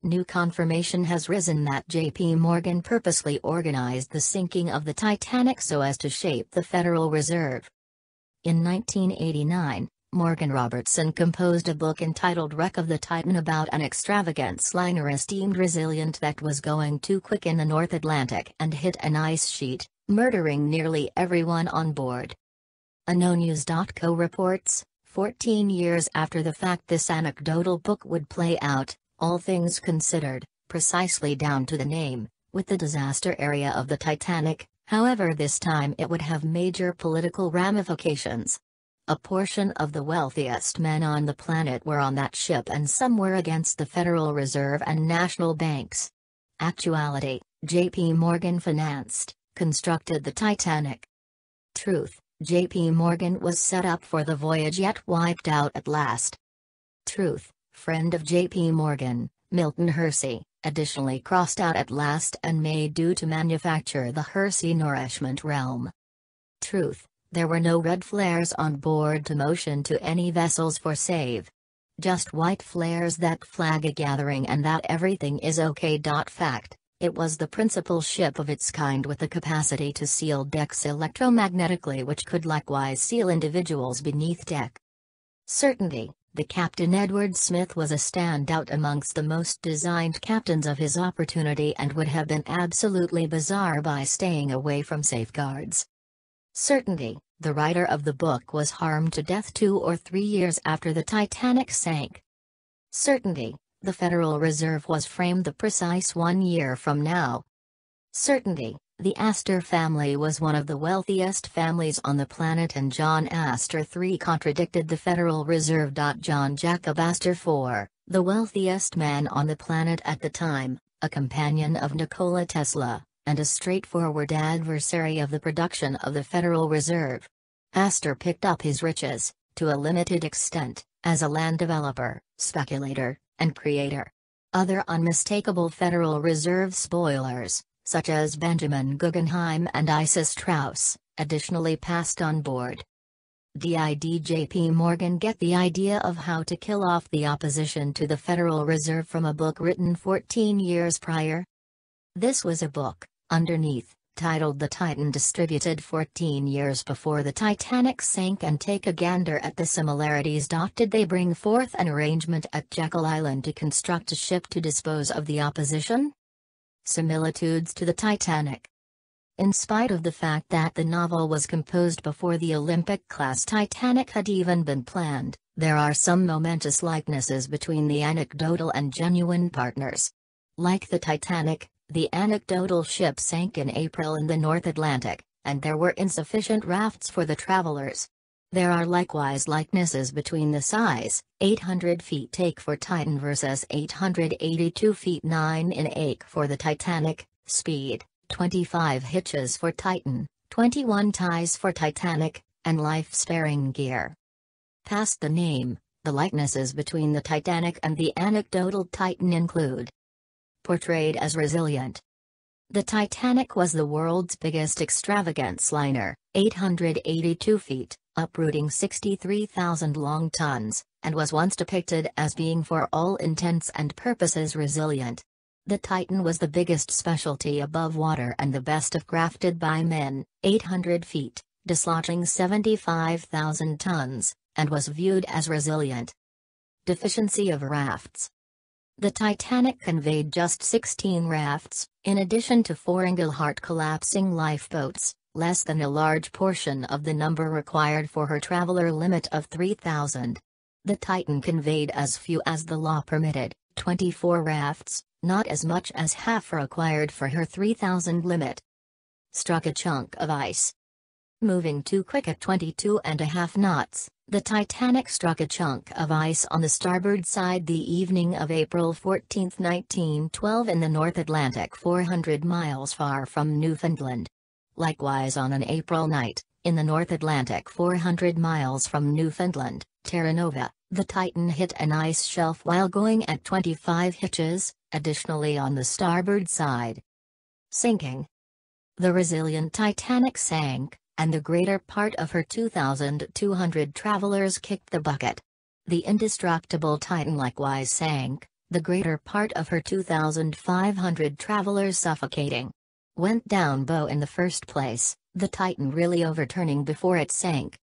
new confirmation has risen that J.P. Morgan purposely organized the sinking of the Titanic so as to shape the Federal Reserve. In 1989, Morgan Robertson composed a book entitled Wreck of the Titan about an extravagance liner esteemed resilient that was going too quick in the North Atlantic and hit an ice sheet, murdering nearly everyone on board. ANONews.co reports, 14 years after the fact this anecdotal book would play out, all things considered, precisely down to the name, with the disaster area of the Titanic. However, this time it would have major political ramifications. A portion of the wealthiest men on the planet were on that ship and some were against the Federal Reserve and national banks. Actuality, J.P. Morgan financed, constructed the Titanic. Truth, J.P. Morgan was set up for the voyage yet wiped out at last. Truth, friend of J.P. Morgan, Milton Hersey, additionally crossed out at last and made due to manufacture the Hersey nourishment realm. Truth, there were no red flares on board to motion to any vessels for save. Just white flares that flag a gathering and that everything is okay. Fact, it was the principal ship of its kind with the capacity to seal decks electromagnetically, which could likewise seal individuals beneath deck. Certainty, the Captain Edward Smith was a standout amongst the most designed captains of his opportunity and would have been absolutely bizarre by staying away from safeguards. Certainty, the writer of the book was harmed to death 2 or 3 years after the Titanic sank. Certainty, the Federal Reserve was framed the precise 1 year from now. Certainty, the Astor family was one of the wealthiest families on the planet and John Astor III contradicted the Federal Reserve. John Jacob Astor IV, the wealthiest man on the planet at the time, a companion of Nikola Tesla, and a straightforward adversary of the production of the Federal Reserve. Astor picked up his riches, to a limited extent, as a land developer, speculator, and creator. Other unmistakable Federal Reserve spoilers, such as Benjamin Guggenheim and Isa Strauss, additionally passed on board. Did J.P. Morgan get the idea of how to kill off the opposition to the Federal Reserve from a book written 14 years prior? This was a book, underneath, titled The Titan, distributed 14 years before the Titanic sank. And take a gander at the similarities. Did they bring forth an arrangement at Jekyll Island to construct a ship to dispose of the opposition? Similitudes to the Titanic. In spite of the fact that the novel was composed before the Olympic-class Titanic had even been planned, there are some momentous likenesses between the anecdotal and genuine partners. Like the Titanic, the anecdotal ship sank in April in the North Atlantic, and there were insufficient rafts for the travelers. There are likewise likenesses between the size, 800 feet take for Titan versus 882 feet 9 in ache for the Titanic, speed, 25 hitches for Titan, 21 ties for Titanic, and life-sparing gear. Past the name, the likenesses between the Titanic and the anecdotal Titan include: portrayed as resilient. The Titanic was the world's biggest extravagance liner, 882 feet, uprooting 63,000 long tons, and was once depicted as being for all intents and purposes resilient. The Titan was the biggest specialty above water and the best if crafted by men, 800 feet, dislodging 75,000 tons, and was viewed as resilient. Deficiency of rafts. The Titanic conveyed just 16 rafts, in addition to 4 Engelhart collapsing lifeboats, less than a large portion of the number required for her traveler limit of 3,000. The Titan conveyed as few as the law permitted, 24 rafts, not as much as half required for her 3,000 limit. Struck a chunk of ice. Moving too quick at 22.5 knots, the Titanic struck a chunk of ice on the starboard side the evening of April 14, 1912 in the North Atlantic 400 miles far from Newfoundland. Likewise on an April night, in the North Atlantic 400 miles from Newfoundland, Terra Nova, the Titan hit an ice shelf while going at 25 hitches, additionally on the starboard side. Sinking. The resilient Titanic sank, and the greater part of her 2,200 travelers kicked the bucket. The indestructible Titan likewise sank, the greater part of her 2,500 travelers suffocating. Went down bow in the first place, the Titan really overturning before it sank.